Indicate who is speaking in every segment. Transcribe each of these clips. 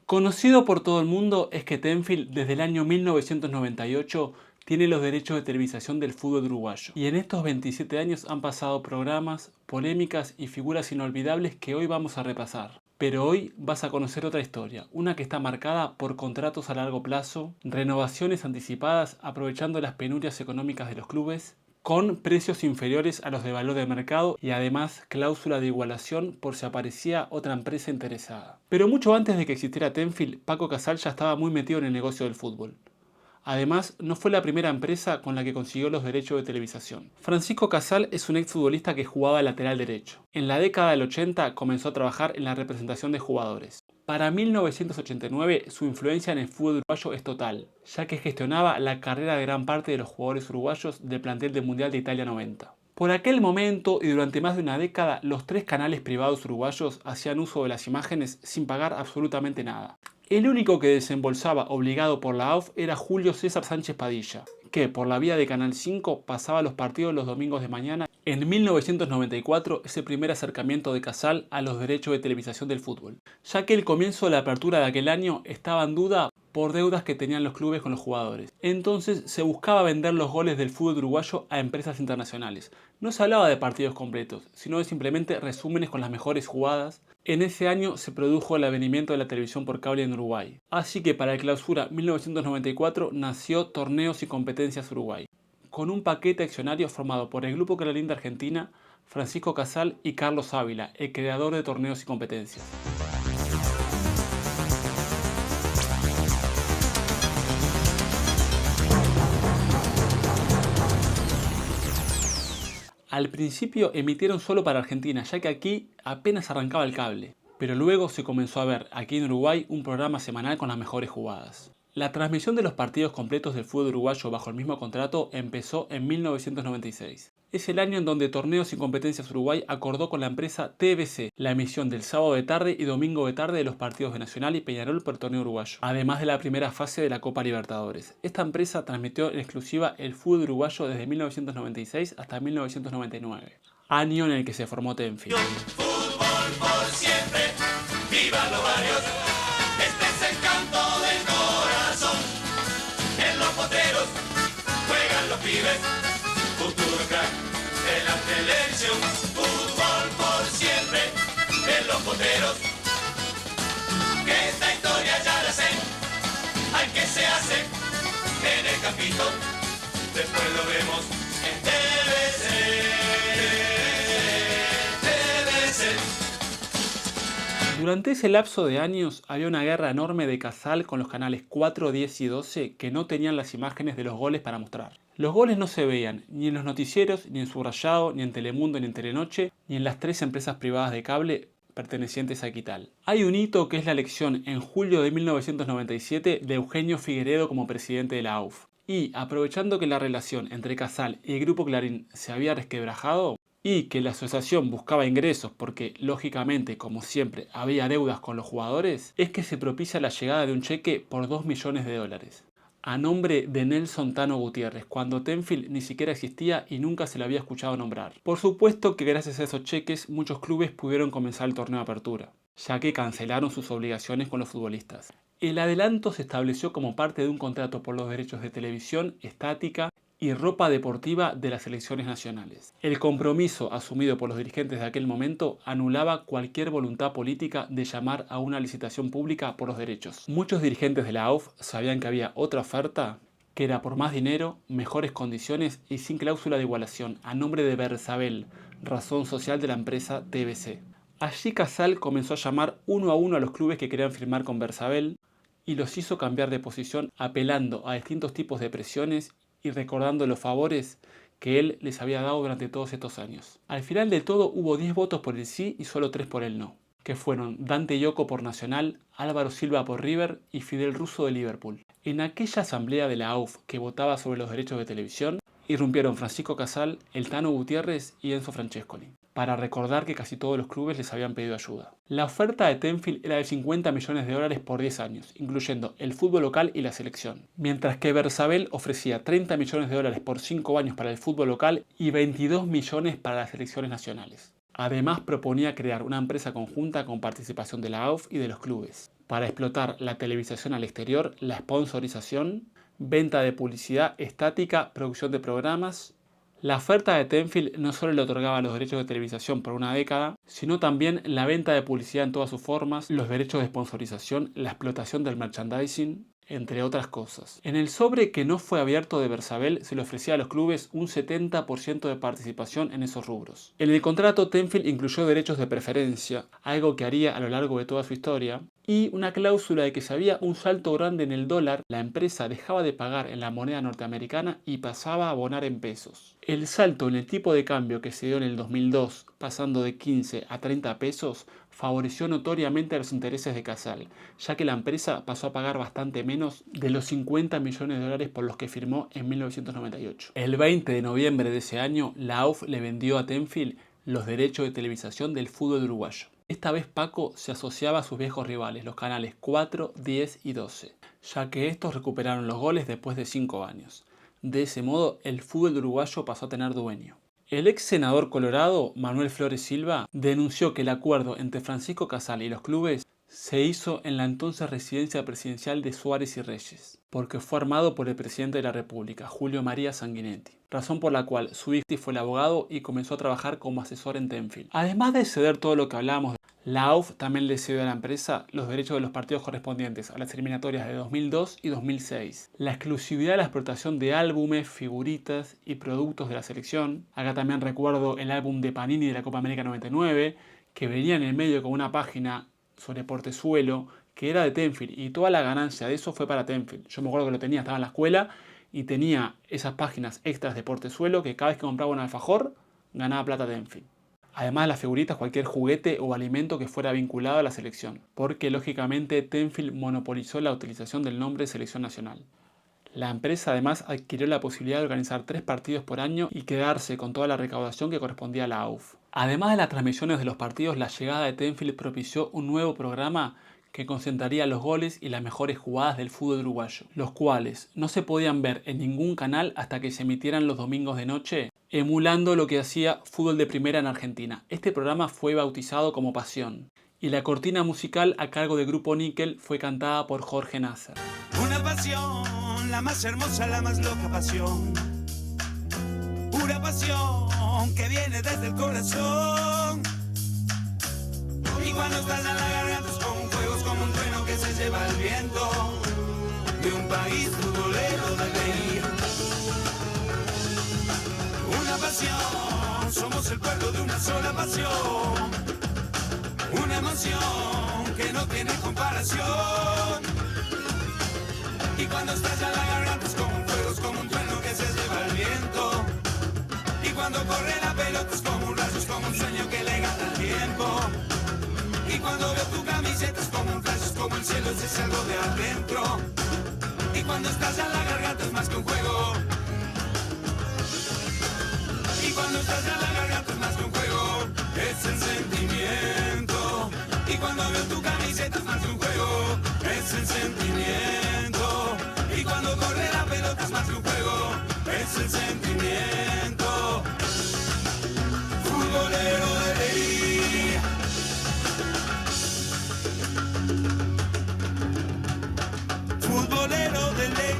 Speaker 1: Conocido por todo el mundo es que Tenfield desde el año 1998 tiene los derechos de televisación del fútbol uruguayo. Y en estos 27 años han pasado programas, polémicas y figuras inolvidables que hoy vamos a repasar. Pero hoy vas a conocer otra historia, una que está marcada por contratos a largo plazo, renovaciones anticipadas aprovechando las penurias económicas de los clubes, con precios inferiores a los de valor de mercado y además cláusula de igualación por si aparecía otra empresa interesada. Pero mucho antes de que existiera Tenfield, Paco Casal ya estaba muy metido en el negocio del fútbol. Además, no fue la primera empresa con la que consiguió los derechos de televisación. Francisco Casal es un exfutbolista que jugaba lateral derecho. En la década del 80 comenzó a trabajar en la representación de jugadores. Para 1989 su influencia en el fútbol uruguayo es total, ya que gestionaba la carrera de gran parte de los jugadores uruguayos del plantel del Mundial de Italia 90. Por aquel momento y durante más de una década, los 3 canales privados uruguayos hacían uso de las imágenes sin pagar absolutamente nada. El único que desembolsaba obligado por la AUF era Julio César Sánchez Padilla, que por la vía de Canal 5 pasaba los partidos los domingos de mañana. En 1994 es el primer acercamiento de Casal a los derechos de televisación del fútbol, ya que el comienzo de la apertura de aquel año estaba en duda por deudas que tenían los clubes con los jugadores. Entonces se buscaba vender los goles del fútbol uruguayo a empresas internacionales. No se hablaba de partidos completos, sino de simplemente resúmenes con las mejores jugadas. En ese año se produjo el advenimiento de la televisión por cable en Uruguay. Así que para el Clausura 1994 nació Torneos y Competencias Uruguay, con un paquete accionario formado por el Grupo Clarín de Argentina, Francisco Casal y Carlos Ávila, el creador de Torneos y Competencias. Al principio emitieron solo para Argentina, ya que aquí apenas arrancaba el cable. Pero luego se comenzó a ver aquí en Uruguay un programa semanal con las mejores jugadas. La transmisión de los partidos completos del fútbol uruguayo bajo el mismo contrato empezó en 1996. Es el año en donde Torneos y Competencias Uruguay acordó con la empresa TBC la emisión del sábado de tarde y domingo de tarde de los partidos de Nacional y Peñarol por el torneo uruguayo, además de la primera fase de la Copa Libertadores. Esta empresa transmitió en exclusiva el fútbol uruguayo desde 1996 hasta 1999, año en el que se formó Tenfield.
Speaker 2: Fútbol por siempre, viva los barrios, este es el canto del corazón. En los potreros juegan los pibes, futuro crack de la televisión. Fútbol por siempre, en los potreros, que esta historia ya la sé. Hay que se hace en el campito, después lo vemos en TVC.
Speaker 1: Durante ese lapso de años había una guerra enorme de Casal con los canales 4, 10 y 12 que no tenían las imágenes de los goles para mostrar. Los goles no se veían ni en los noticieros, ni en Subrayado, ni en Telemundo, ni en Telenoche, ni en las 3 empresas privadas de cable pertenecientes a Equital. Hay un hito que es la elección en julio de 1997 de Eugenio Figueredo como presidente de la AUF. Y aprovechando que la relación entre Casal y el Grupo Clarín se había resquebrajado, y que la asociación buscaba ingresos porque, lógicamente, como siempre, había deudas con los jugadores, es que se propicia la llegada de un cheque por $2 millones, a nombre de Nelson Tano Gutiérrez, cuando Tenfield ni siquiera existía y nunca se le había escuchado nombrar. Por supuesto que gracias a esos cheques muchos clubes pudieron comenzar el torneo de apertura, ya que cancelaron sus obligaciones con los futbolistas. El adelanto se estableció como parte de un contrato por los derechos de televisión, estática y ropa deportiva de las selecciones nacionales. El compromiso asumido por los dirigentes de aquel momento anulaba cualquier voluntad política de llamar a una licitación pública por los derechos. Muchos dirigentes de la AUF sabían que había otra oferta que era por más dinero, mejores condiciones y sin cláusula de igualación, a nombre de Bersabel, razón social de la empresa TBC. Allí Casal comenzó a llamar uno a uno a los clubes que querían firmar con Bersabel y los hizo cambiar de posición apelando a distintos tipos de presiones y recordando los favores que él les había dado durante todos estos años. Al final de todo hubo 10 votos por el sí y solo 3 por el no, que fueron Dante Yocco por Nacional, Álvaro Silva por River y Fidel Russo de Liverpool. En aquella asamblea de la AUF que votaba sobre los derechos de televisión, irrumpieron Francisco Casal, el Tano Gutiérrez y Enzo Francescoli, para recordar que casi todos los clubes les habían pedido ayuda. La oferta de Tenfield era de $50 millones por 10 años, incluyendo el fútbol local y la selección, mientras que Bersabel ofrecía $30 millones por 5 años para el fútbol local y 22 millones para las selecciones nacionales. Además proponía crear una empresa conjunta con participación de la AUF y de los clubes, para explotar la televisación al exterior, la sponsorización, venta de publicidad estática, producción de programas. La oferta de Tenfield no solo le otorgaba los derechos de televisación por una década, sino también la venta de publicidad en todas sus formas, los derechos de sponsorización, la explotación del merchandising, entre otras cosas. En el sobre que no fue abierto de Bersabel se le ofrecía a los clubes un 70% de participación en esos rubros. En el contrato Tenfield incluyó derechos de preferencia, algo que haría a lo largo de toda su historia, y una cláusula de que si había un salto grande en el dólar, la empresa dejaba de pagar en la moneda norteamericana y pasaba a abonar en pesos. El salto en el tipo de cambio que se dio en el 2002, pasando de 15 a 30 pesos, favoreció notoriamente a los intereses de Casal, ya que la empresa pasó a pagar bastante menos de los 50 millones de dólares por los que firmó en 1998. El 20 de noviembre de ese año, la AUF le vendió a Tenfield los derechos de televisación del fútbol uruguayo. Esta vez Paco se asociaba a sus viejos rivales, los canales 4, 10 y 12, ya que estos recuperaron los goles después de 5 años. De ese modo, el fútbol uruguayo pasó a tener dueño. El ex senador colorado, Manuel Flores Silva, denunció que el acuerdo entre Francisco Casal y los clubes se hizo en la entonces residencia presidencial de Suárez y Reyes, porque fue armado por el presidente de la República, Julio María Sanguinetti, razón por la cual su hijo fue el abogado y comenzó a trabajar como asesor en Tenfield. Además de ceder todo lo que hablábamos, la AUF también le cedió a la empresa los derechos de los partidos correspondientes a las eliminatorias de 2002 y 2006, la exclusividad de la explotación de álbumes, figuritas y productos de la selección. Acá también recuerdo el álbum de Panini de la Copa América 99, que venía en el medio con una página sobre Portezuelo, que era de Tenfield, y toda la ganancia de eso fue para Tenfield. Yo me acuerdo que lo tenía, estaba en la escuela, y tenía esas páginas extras de Portezuelo que cada vez que compraba un alfajor, ganaba plata Tenfield. Además de las figuritas, cualquier juguete o alimento que fuera vinculado a la selección, porque lógicamente Tenfield monopolizó la utilización del nombre Selección Nacional. La empresa además adquirió la posibilidad de organizar 3 partidos por año y quedarse con toda la recaudación que correspondía a la AUF. Además de las transmisiones de los partidos, la llegada de Tenfield propició un nuevo programa que concentraría los goles y las mejores jugadas del fútbol uruguayo, los cuales no se podían ver en ningún canal hasta que se emitieran los domingos de noche, emulando lo que hacía Fútbol de Primera en Argentina. Este programa fue bautizado como Pasión, y la cortina musical a cargo del grupo Nickel fue cantada por Jorge Nasser.
Speaker 2: Una pasión, la más hermosa, la más loca pasión. Pura pasión que viene desde el corazón. Y cuando estás en la garganta es como un fuego, es como un trueno que se lleva el viento de un país futbolero de ley. Una pasión, somos el pueblo de una sola pasión. Una emoción que no tiene comparación. Y cuando estalla la garganta es como un fuego, es como un trueno que se lleva el viento. Y cuando corre la pelota es como un rayo, es como un sueño que le gana el tiempo. Y cuando veo tu camiseta es como un flash, es como el cielo, es algo de adentro. Y cuando estalla la garganta es más que un juego. Y cuando estalla la garganta es más que un juego, es el sentimiento. Y cuando veo tu camiseta es más que un juego, es el sentimiento. Y cuando corre la pelota es más que un juego, es el sentimiento. Futbolero de ley. Futbolero de ley.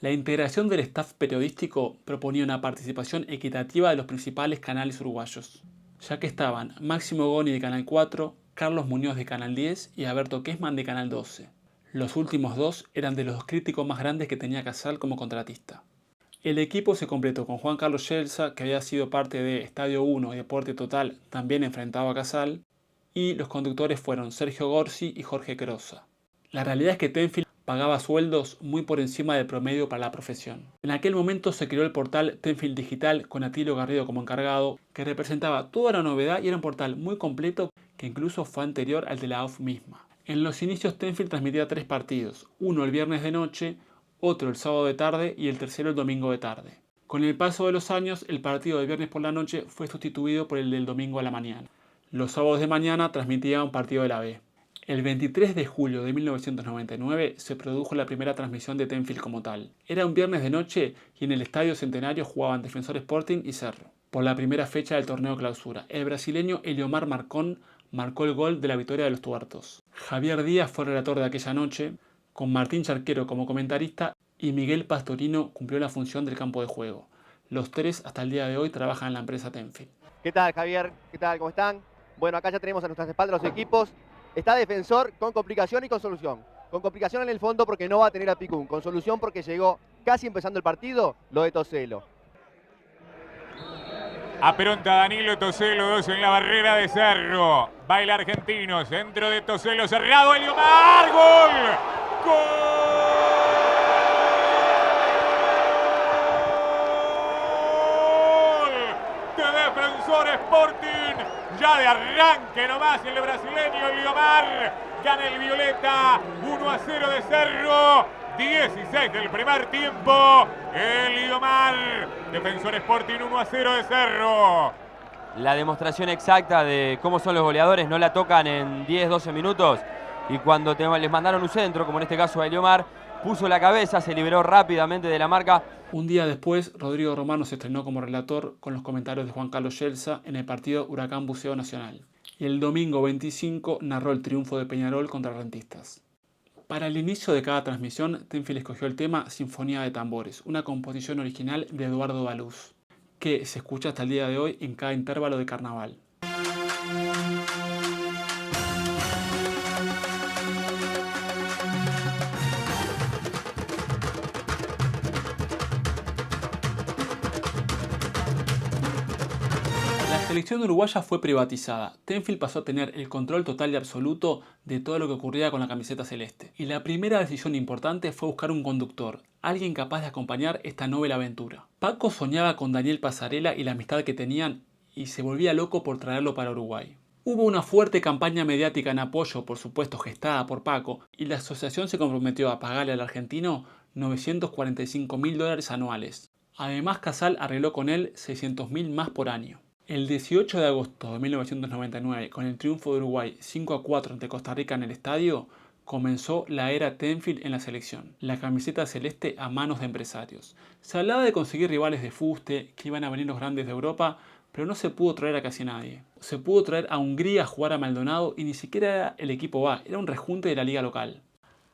Speaker 1: La integración del staff periodístico proponía una participación equitativa de los principales canales uruguayos, ya que estaban Máximo Goni de Canal 4, Carlos Muñoz de Canal 10 y Alberto Kessman de Canal 12. Los últimos dos eran de los críticos más grandes que tenía Casal como contratista. El equipo se completó con Juan Carlos Yelsa, que había sido parte de Estadio 1 y Deporte Total, también enfrentado a Casal, y los conductores fueron Sergio Gorsi y Jorge Crosa. La realidad es que Tenfield pagaba sueldos muy por encima del promedio para la profesión. En aquel momento se creó el portal Tenfield Digital con Atilio Garrido como encargado, que representaba toda la novedad y era un portal muy completo que incluso fue anterior al de la AUF misma. En los inicios Tenfield transmitía 3 partidos, uno el viernes de noche, otro el sábado de tarde y el tercero el domingo de tarde. Con el paso de los años, el partido del viernes por la noche fue sustituido por el del domingo a la mañana. Los sábados de mañana transmitía un partido de la B. El 23 de julio de 1999 se produjo la primera transmisión de Tenfield como tal. Era un viernes de noche y en el Estadio Centenario jugaban Defensor Sporting y Cerro, por la primera fecha del torneo clausura. El brasileño Eliomar Marcón marcó el gol de la victoria de los tuertos. Javier Díaz fue relator de aquella noche, con Martín Charquero como comentarista, y Miguel Pastorino cumplió la función del campo de juego. Los tres hasta el día de hoy trabajan en la empresa Tenfield.
Speaker 3: ¿Qué tal, Javier? ¿Qué tal? ¿Cómo están? Bueno, acá ya tenemos a nuestras espaldas los equipos. Está Defensor con complicación y con solución. Con complicación en el fondo porque no va a tener a Picún. Con solución porque llegó casi empezando el partido lo de Toselo.
Speaker 4: Apronta Danilo Toselo, 2 en la barrera de Cerro. Va el argentino, centro de Toselo, cerrado, Eliomar, ¡gol! ¡Gol! De Defensor Sporting, ya de arranque nomás el brasileño Eliomar. Gana el violeta, 1-0 de Cerro. 16 del primer tiempo, Eliomar, Defensor Sporting 1-0 de Cerro.
Speaker 5: La demostración exacta de cómo son los goleadores, no la tocan en 10-12 minutos y cuando les mandaron un centro, como en este caso a Eliomar, puso la cabeza, se liberó rápidamente de la marca.
Speaker 1: Un día después, Rodrigo Romano se estrenó como relator con los comentarios de Juan Carlos Yelsa en el partido Huracán Buceo Nacional. Y el domingo 25 narró el triunfo de Peñarol contra Rentistas. Para el inicio de cada transmisión, Tenfield escogió el tema Sinfonía de Tambores, una composición original de Eduardo Baluz, que se escucha hasta el día de hoy en cada intervalo de carnaval. La selección uruguaya fue privatizada. Tenfield pasó a tener el control total y absoluto de todo lo que ocurría con la camiseta celeste. Y la primera decisión importante fue buscar un conductor, alguien capaz de acompañar esta noble aventura. Paco soñaba con Daniel Pasarela y la amistad que tenían y se volvía loco por traerlo para Uruguay. Hubo una fuerte campaña mediática en apoyo, por supuesto gestada por Paco, y la asociación se comprometió a pagarle al argentino $945.000 anuales. Además, Casal arregló con él $600.000 más por año. El 18 de agosto de 1999, con el triunfo de Uruguay 5-4 ante Costa Rica en el estadio, comenzó la era Tenfield en la selección. La camiseta celeste a manos de empresarios. Se hablaba de conseguir rivales de fuste, que iban a venir los grandes de Europa, pero no se pudo traer a casi nadie. Se pudo traer a Hungría a jugar a Maldonado y ni siquiera era el equipo A, era un rejunte de la liga local.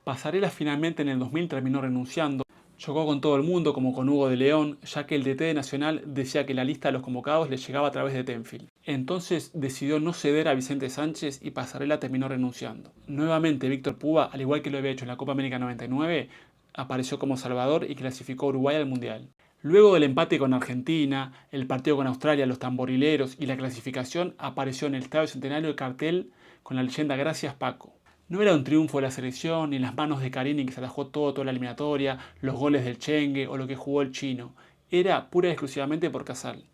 Speaker 1: Pasarela finalmente en el 2000 terminó renunciando. Chocó con todo el mundo como con Hugo de León, ya que el DT de Nacional decía que la lista de los convocados le llegaba a través de Tenfield. Entonces decidió no ceder a Vicente Sánchez y Pasarela terminó renunciando. Nuevamente Víctor Puba, al igual que lo había hecho en la Copa América 99, apareció como salvador y clasificó a Uruguay al Mundial. Luego del empate con Argentina, el partido con Australia, los tamborileros y la clasificación, apareció en el Estadio Centenario el cartel con la leyenda Gracias Paco. No era un triunfo de la selección, ni las manos de Carini que se atajó toda la eliminatoria, los goles del Chengue o lo que jugó el chino. Era pura y exclusivamente por Casal.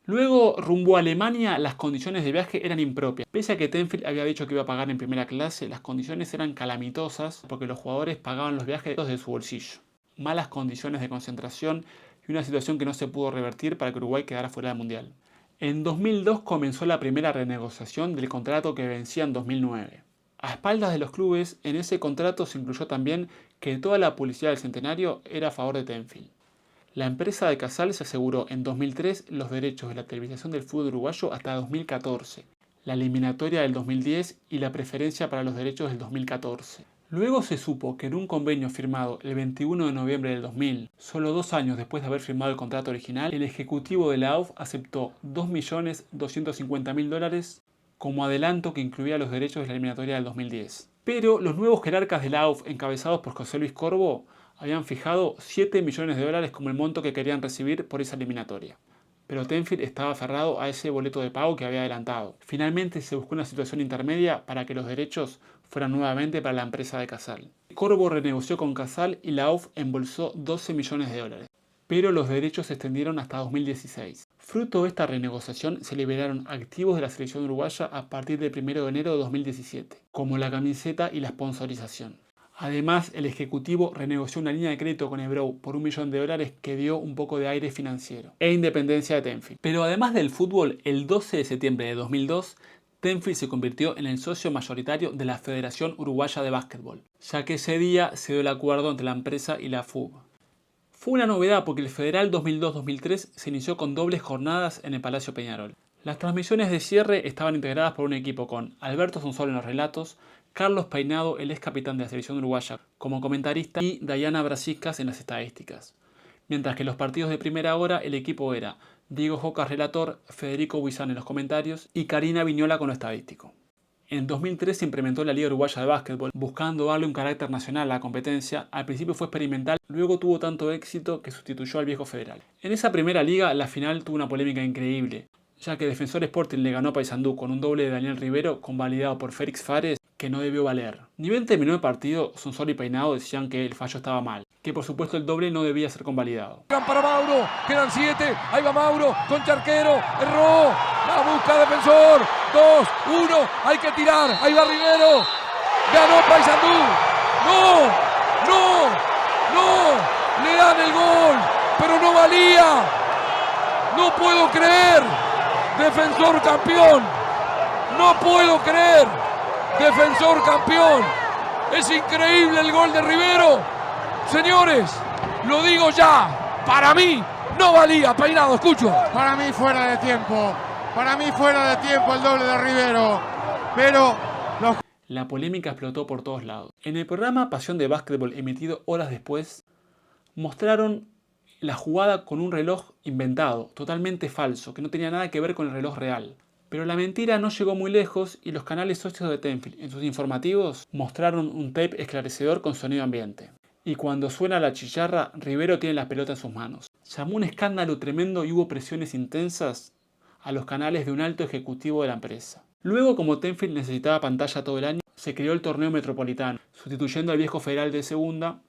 Speaker 1: Luego, rumbo a Alemania, las condiciones de viaje eran impropias. Pese a que Tenfield había dicho que iba a pagar en primera clase, las condiciones eran calamitosas porque los jugadores pagaban los viajes de su bolsillo. Malas condiciones de concentración y una situación que no se pudo revertir para que Uruguay quedara fuera del Mundial. En 2002 comenzó la primera renegociación del contrato que vencía en 2009. A espaldas de los clubes, en ese contrato se incluyó también que toda la publicidad del centenario era a favor de Tenfield. La empresa de Casal se aseguró en 2003 los derechos de la televisación del fútbol uruguayo hasta 2014, la eliminatoria del 2010 y la preferencia para los derechos del 2014. Luego se supo que en un convenio firmado el 21 de noviembre del 2000, solo 2 años después de haber firmado el contrato original, el ejecutivo de la AUF aceptó $2.250.000 como adelanto que incluía los derechos de la eliminatoria del 2010. Pero los nuevos jerarcas de la AUF, encabezados por José Luis Corvo, habían fijado $7 millones como el monto que querían recibir por esa eliminatoria. Pero Tenfield estaba aferrado a ese boleto de pago que había adelantado. Finalmente se buscó una situación intermedia para que los derechos fueran nuevamente para la empresa de Casal. Corvo renegoció con Casal y la AUF embolsó $12 millones. Pero los derechos se extendieron hasta 2016. Fruto de esta renegociación se liberaron activos de la selección uruguaya a partir del 1 de enero de 2017, como la camiseta y la sponsorización. Además, el ejecutivo renegoció una línea de crédito con Ebro por $1 millón que dio un poco de aire financiero e independencia de Tenfield. Pero además del fútbol, el 12 de septiembre de 2002, Tenfield se convirtió en el socio mayoritario de la Federación Uruguaya de Básquetbol, ya que ese día se dio el acuerdo entre la empresa y la FUB. Fue una novedad porque el Federal 2002-2003 se inició con dobles jornadas en el Palacio Peñarol. Las transmisiones de cierre estaban integradas por un equipo con Alberto Sonsol en los relatos, Carlos Peinado, el ex capitán de la selección uruguaya, como comentarista, y Dayana Brasiscas en las estadísticas. Mientras que en los partidos de primera hora el equipo era Diego Jocas relator, Federico Huizán en los comentarios y Karina Viñola con lo estadístico. En 2003 se implementó la Liga Uruguaya de Básquetbol, buscando darle un carácter nacional a la competencia. Al principio fue experimental, luego tuvo tanto éxito que sustituyó al viejo Federal. En esa primera liga, la final tuvo una polémica increíble, ya que Defensor Sporting le ganó a Paysandú con un doble de Daniel Rivero, convalidado por Félix Fares, que no debió valer. Ni bien terminó el partido, Sonsol y Peinado decían que el fallo estaba mal, que por supuesto el doble no debía ser convalidado.
Speaker 6: Para Mauro, quedan 7, ahí va Mauro, con Charquero, erró, la busca Defensor, 2, 1, hay que tirar, ahí va Rivero, ganó Paysandú, no, le dan el gol, pero no valía, no puedo creer, Defensor campeón, no puedo creer, Defensor campeón, es increíble el gol de Rivero, señores, lo digo ya, para mí no valía. Peinado, escucho.
Speaker 7: Para mí fuera de tiempo el doble de Rivero, pero
Speaker 1: La polémica explotó por todos lados. En el programa Pasión de Básquetbol, emitido horas después, mostraron la jugada con un reloj inventado, totalmente falso, que no tenía nada que ver con el reloj real. Pero la mentira no llegó muy lejos y los canales socios de Tenfield, en sus informativos, mostraron un tape esclarecedor con sonido ambiente. Y cuando suena la chicharra, Rivero tiene la pelota en sus manos. Llamó un escándalo tremendo y hubo presiones intensas a los canales de un alto ejecutivo de la empresa. Luego, como Tenfield necesitaba pantalla todo el año, se creó el torneo metropolitano, sustituyendo al viejo Federal de segunda,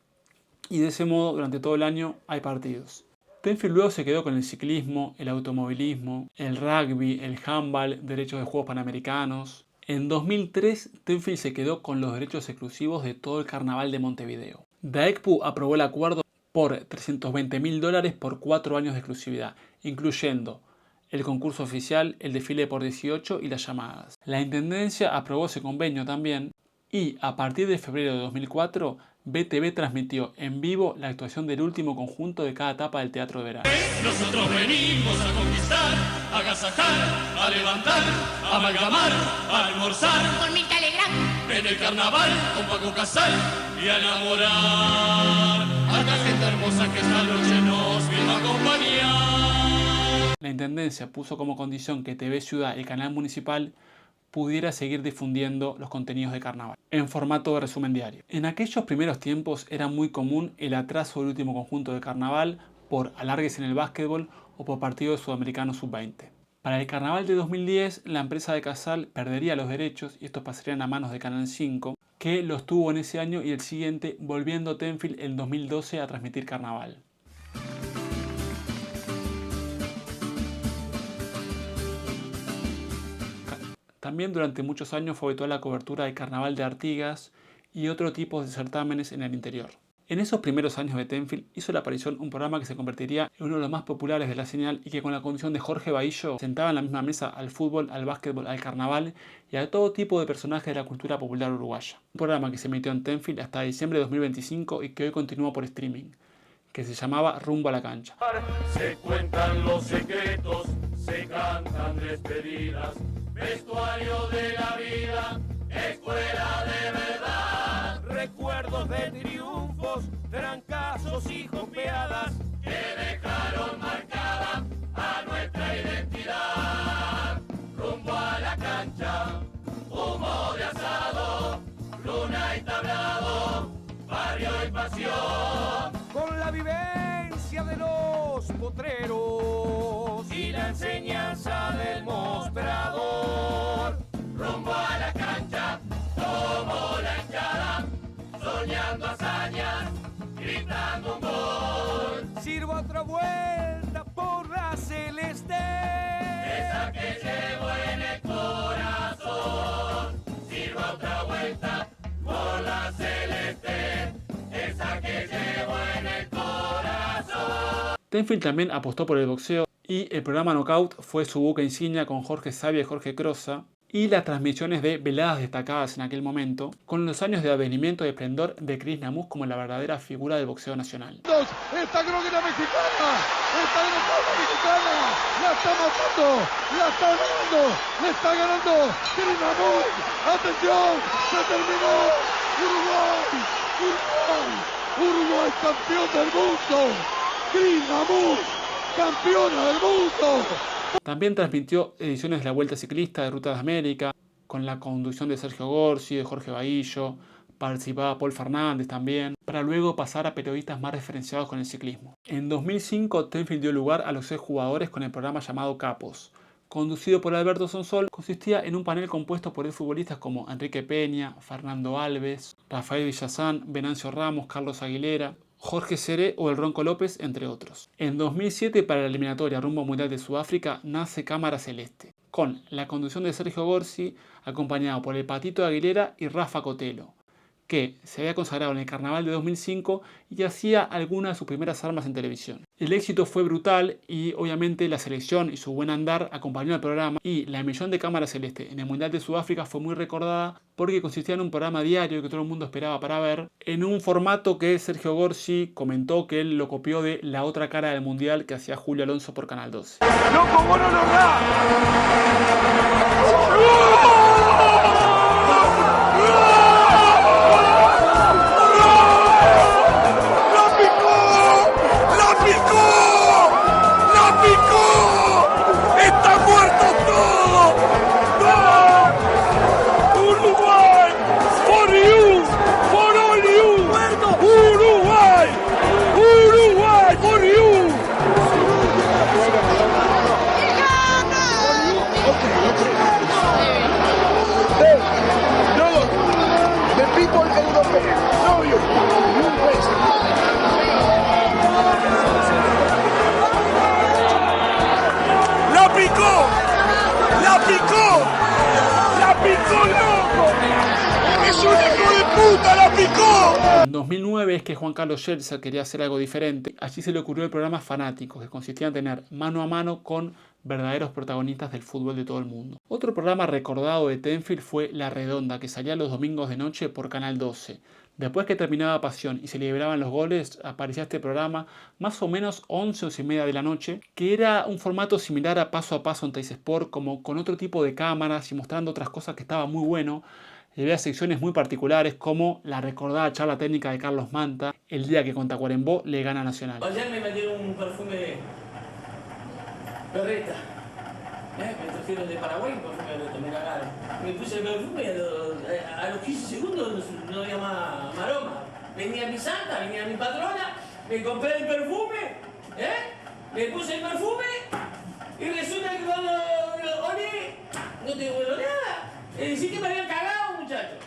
Speaker 1: y de ese modo durante todo el año hay partidos. Tenfield luego se quedó con el ciclismo, el automovilismo, el rugby, el handball, derechos de Juegos Panamericanos. En 2003, Tenfield se quedó con los derechos exclusivos de todo el carnaval de Montevideo. DAECPU aprobó el acuerdo por $320.000 por 4 años de exclusividad, incluyendo el concurso oficial, el desfile por 18 y las llamadas. La Intendencia aprobó ese convenio también y a partir de febrero de 2004, BTV transmitió en vivo la actuación del último conjunto de cada etapa del Teatro de Verano.
Speaker 2: Nosotros venimos a conquistar, a agasajar, a levantar, a amalgamar, a almorzar.
Speaker 8: Con Mirta Legrand.
Speaker 2: En el carnaval con Paco Casal y a enamorar a la gente hermosa que esta noche nos vino a acompañar.
Speaker 1: La Intendencia puso como condición que TV Ciudad, el canal municipal, pudiera seguir difundiendo los contenidos de carnaval en formato de resumen diario. En aquellos primeros tiempos era muy común el atraso del último conjunto de carnaval por alargues en el básquetbol o por partidos sudamericanos sub-20. Para el carnaval de 2010, la empresa de Casal perdería los derechos y estos pasarían a manos de Canal 5, que los tuvo en ese año y el siguiente, volviendo Tenfield en 2012 a transmitir carnaval. También durante muchos años fue habitual la cobertura del Carnaval de Artigas y otro tipo de certámenes en el interior. En esos primeros años de Tenfield hizo la aparición un programa que se convertiría en uno de los más populares de la señal y que con la conducción de Jorge Bahillo sentaba en la misma mesa al fútbol, al básquetbol, al carnaval y a todo tipo de personajes de la cultura popular uruguaya. Un programa que se emitió en Tenfield hasta diciembre de 2025 y que hoy continúa por streaming, que se llamaba Rumbo a la Cancha.
Speaker 2: Se cuentan los secretos, se cantan despedidas, vestuario de la vida, escuela de verdad. Recuerdos de triunfos, trancazos y jompeadas que dejaron marcada a nuestra identidad. Rumbo a la cancha, humo de asado, luna y tablado, barrio y pasión.
Speaker 6: Con la vivencia de los potreros
Speaker 2: Y la enseñanza del mostrador. Rumbo a la cancha, como la hinchada, soñando hazañas, gritando un gol.
Speaker 6: sirva otra vuelta por la celeste.
Speaker 2: Esa que llevo en el corazón, sirva otra vuelta por la celeste. Esa que llevo en el corazón.
Speaker 1: Tenfield también apostó por el boxeo y el programa Knockout fue su buque insignia con Jorge Sabia y Jorge Crosa, y las transmisiones de veladas destacadas en aquel momento, con los años de advenimiento y esplendor de Chris Namus como la verdadera figura del boxeo nacional.
Speaker 6: Esta croqueta mexicana, esta croqueta mexicana, la está matando, la está ganando, le está ganando Chris Namus. Atención, se terminó. Uruguay campeón del mundo. Chris Namus, campeona del mundo.
Speaker 1: También transmitió ediciones de la Vuelta Ciclista de Ruta de América, con la conducción de Sergio Gorsi, de Jorge Bahillo, participaba Paul Fernández también, para luego pasar a periodistas más referenciados con el ciclismo. En 2005, Tenfield dio lugar a los 6 jugadores con el programa llamado Capos. Conducido por Alberto Sonsol, consistía en un panel compuesto por futbolistas como Enrique Peña, Fernando Alves, Rafael Villazán, Venancio Ramos, Carlos Aguilera, Jorge Seré o el Ronco López, entre otros. En 2007, para la eliminatoria rumbo mundial de Sudáfrica, nace Cámara Celeste, con la conducción de Sergio Gorsi, acompañado por el Patito Aguilera y Rafa Cotelo, que se había consagrado en el Carnaval de 2005 y hacía algunas de sus primeras armas en televisión. El éxito fue brutal y obviamente la selección y su buen andar acompañó al programa, y la emisión de Cámara Celeste en el Mundial de Sudáfrica fue muy recordada porque consistía en un programa diario que todo el mundo esperaba para ver, en un formato que Sergio Gorsi comentó que él lo copió de La Otra Cara del Mundial que hacía Julio Alonso por Canal 12.
Speaker 6: ¡Loco, vos no lo da!
Speaker 1: En 2009 es que Juan Carlos Schelzer quería hacer algo diferente. Allí se le ocurrió el programa Fanáticos, que consistía en tener mano a mano con verdaderos protagonistas del fútbol de todo el mundo. Otro programa recordado de Tenfield fue La Redonda, que salía los domingos de noche por Canal 12. Después que terminaba Pasión y se liberaban los goles, aparecía este programa más o menos 11 o 11:30 de la noche, que era un formato similar a Paso en Teis Sport, como con otro tipo de cámaras y mostrando otras cosas que estaba muy bueno. Había secciones muy particulares como la recordada charla técnica de Carlos Manta el día que con Tacuarembó le gana Nacional.
Speaker 8: Ayer me metieron un perfume Berreta, me trajeron de Paraguay un perfume Berreta, me cagaron. Me puse el perfume y a los 15 segundos no había más aroma. Venía mi santa, venía mi patrona, me compré el perfume, me puse el perfume y resulta que cuando lo olí, no tengo oleada. Es decir, que me habían cagado, muchachos.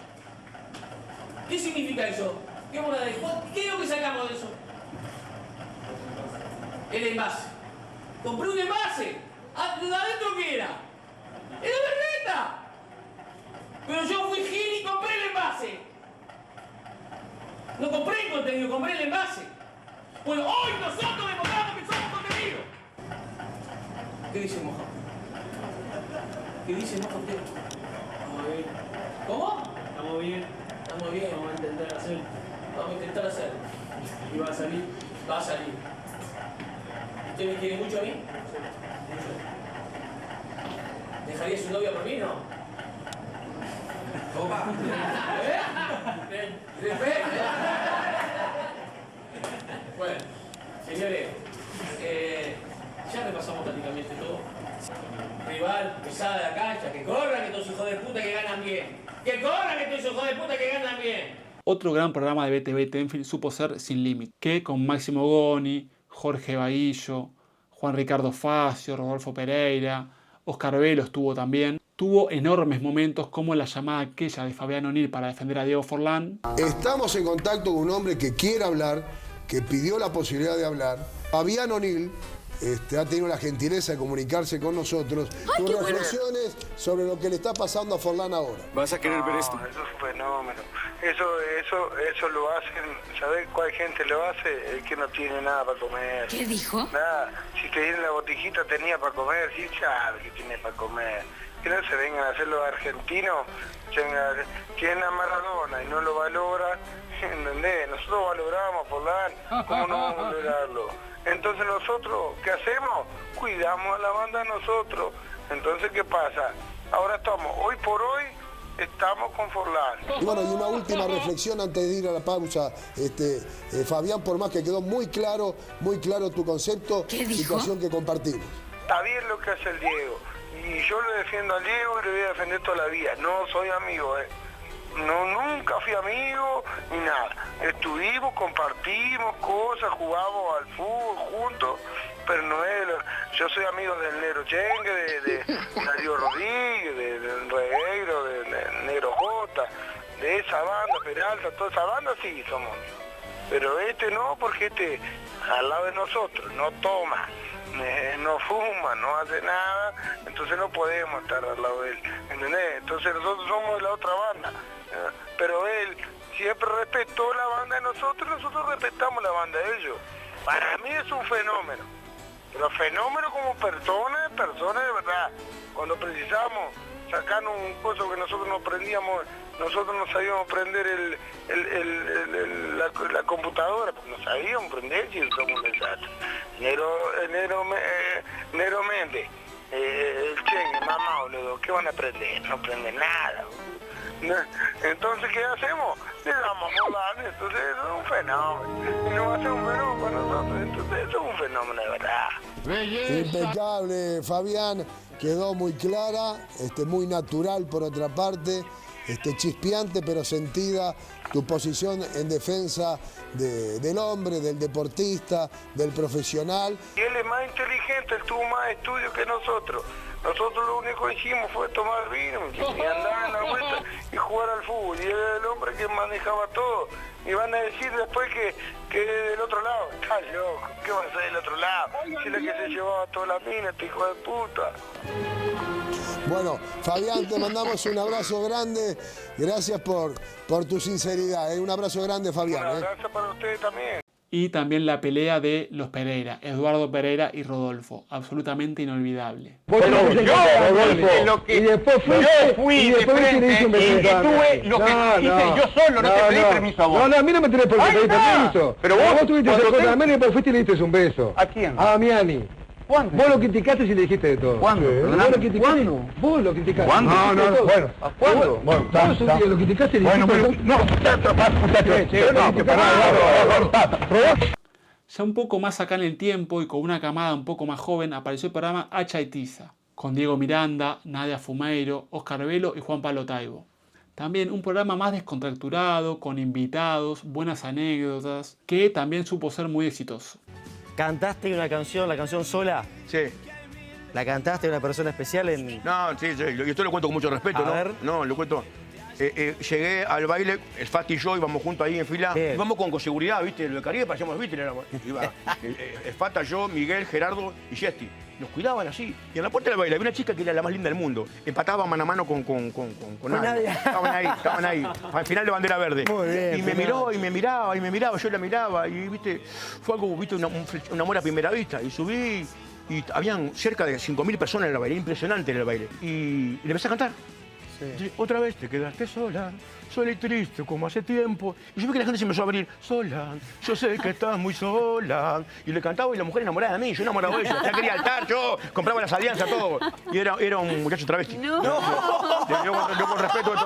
Speaker 8: ¿Qué significa eso? ¿Qué es lo que sacamos de eso? El envase. Compré un envase. ¿Adentro qué era? ¡Era Berreta! Pero yo fui gil y compré el envase. No compré el contenido, compré el envase. Bueno, hoy nosotros demostramos que somos contenido. ¿Qué dice Moja? ¿Qué dice Moja usted? ¿Cómo? Estamos bien. Estamos bien, vamos a intentar hacer. Vamos a intentar hacer. ¿Y va a salir? Va a salir. ¿Usted me quiere mucho a mí? Mucho. ¿Dejaría su novia por mí, no? Opa. Bueno, señores, ya repasamos prácticamente todo. Rival, pesada de la cancha, que corran estos hijos de puta que ganan bien. ¡Que corran estos hijos de puta que ganan bien!
Speaker 1: Otro gran programa de BTV Tenfield supo ser Sin Límite, que con Máximo Goni, Jorge Bahillo, Juan Ricardo Facio, Rodolfo Pereira, Oscar Velo estuvo también. Tuvo enormes momentos como la llamada aquella de Fabián O'Neill para defender a Diego Forlán.
Speaker 9: Estamos en contacto con un hombre que quiere hablar, que pidió la posibilidad de hablar. Fabián O'Neill ha tenido la gentileza de comunicarse con nosotros. Tus reflexiones sobre lo que le está pasando a Forlán ahora.
Speaker 10: ¿Vas a querer ver esto?
Speaker 11: Eso es un fenómeno. Eso lo hacen, ¿sabés cuál gente lo hace? El que no tiene nada para comer.
Speaker 12: ¿Qué dijo?
Speaker 11: Nada. Si te tiene la botijita tenía para comer, sí sabe que tiene para comer. que no se vengan a hacer los argentinos, tienen a Maradona y no lo valoran, ¿entendés? Nosotros valoramos a Forlán, ¿cómo no vamos a valorarlo? Entonces nosotros, ¿qué hacemos? Cuidamos a la banda nosotros. Entonces, ¿qué pasa? Ahora hoy por hoy, estamos con Forlán.
Speaker 9: Y bueno, y una última reflexión antes de ir a la pausa. Fabián, por más que quedó muy claro tu concepto, situación que compartimos.
Speaker 11: Está bien lo que hace el Diego. Y yo le defiendo al Diego y le voy a defender toda la vida. No soy amigo, No, nunca fui amigo ni nada. Estuvimos, compartimos cosas, jugamos al fútbol juntos, pero no es... Yo soy amigo del Negro Chengue, de Darío Rodríguez, del Regueiro, del Negro Jota, de esa banda, Peralta, toda esa banda sí somos amigos. Pero no, porque al lado de nosotros, no toma, no fuma, no hace nada, entonces no podemos estar al lado de él, ¿entendés? Entonces nosotros somos de la otra banda, pero él siempre respetó la banda de nosotros respetamos la banda de ellos. Para mí es un fenómeno, pero fenómeno como persona de verdad. Cuando precisamos sacar un coso que nosotros no aprendíamos, nosotros no sabíamos prender la computadora, porque no sabíamos prender y somos un desastre. Negro Méndez, el Chengue, mamá, boludo, ¿qué van a aprender? No aprenden nada. Entonces, ¿qué hacemos? Le damos a Forlán, entonces eso es un fenómeno. Y no va a ser un fenómeno para nosotros, entonces eso es un fenómeno de verdad.
Speaker 9: Impecable, Fabián, quedó muy clara, muy natural por otra parte, chispeante pero sentida tu posición en defensa del hombre, del deportista, del profesional.
Speaker 11: Y él es más inteligente, él tuvo más estudios que nosotros. Nosotros lo único que hicimos fue tomar vino y andar en la vuelta y jugar al fútbol. Y él era el hombre que manejaba todo. Y van a decir después que del otro lado. Estás loco, ¿qué va a ser del otro lado? Si es la que se llevaba toda la mina, este hijo de puta.
Speaker 9: Bueno, Fabián, te mandamos un abrazo grande. Gracias por tu sinceridad. Un abrazo grande, Fabián.
Speaker 11: Un abrazo para ustedes también.
Speaker 1: Y también la pelea de los Pereira, Eduardo Pereira y Rodolfo, absolutamente inolvidable.
Speaker 10: Pero yo, y después fui de frente y estuve lo que hice yo solo, no te pedí permiso a vos.
Speaker 12: No, a mí no me tenés por qué pedir permiso.
Speaker 10: Pero
Speaker 12: vos tuviste esa cosa de América, pero fuiste y le diste un beso.
Speaker 10: ¿A quién?
Speaker 12: A Miani.
Speaker 10: ¿Cuándo?
Speaker 12: Vos lo criticaste y le dijiste de todo.
Speaker 10: ¿Cuándo?
Speaker 12: ¿Cuándo? Vos lo criticaste.
Speaker 10: ¿Cuándo?
Speaker 12: No, bueno.
Speaker 10: ¿Cuándo?
Speaker 12: Bueno, vos lo criticaste y le dijiste
Speaker 10: todo.
Speaker 1: Ya un poco más acá en el tiempo y con una camada un poco más joven apareció el programa Hacha y Tiza, con Diego Miranda, Nadia Fumeiro, Oscar Velo y Juan Pablo Taibo. También un programa más descontracturado, con invitados, buenas anécdotas, que también supo ser muy exitoso.
Speaker 13: ¿Cantaste una canción, la canción Sola?
Speaker 14: Sí.
Speaker 13: ¿La cantaste a una persona especial en...?
Speaker 14: No, sí, y esto lo cuento con mucho respeto, ¿no?
Speaker 13: ver.
Speaker 14: No, lo cuento... llegué al baile, el Fati y yo íbamos juntos ahí en fila.
Speaker 13: Bien.
Speaker 14: Íbamos con seguridad, ¿viste? Lo de Caribe parecíamos, ¿viste? Iba el Fata, yo, Miguel, Gerardo y Yesti. Nos cuidaban así. Y en la puerta del baile había una chica que era la más linda del mundo. Empataba mano a mano con nadie. Estaban ahí. Al final de bandera verde.
Speaker 13: Muy bien,
Speaker 14: y me miró, y me miraba, yo la miraba. Y, ¿viste? Fue algo, ¿viste? Un amor a primera vista. Y subí, y habían cerca de 5.000 personas en el baile. Impresionante en el baile. Y le empecé a cantar. Sí. Otra vez te quedaste sola y triste como hace tiempo. Y yo vi que la gente se empezó a abrir. Sola, yo sé que estás muy sola. Y le cantaba y la mujer enamorada de mí, yo enamorado de ella. Ya quería altar, yo compraba las alianzas, todo. Y era un muchacho travesti.
Speaker 15: No.
Speaker 14: Yo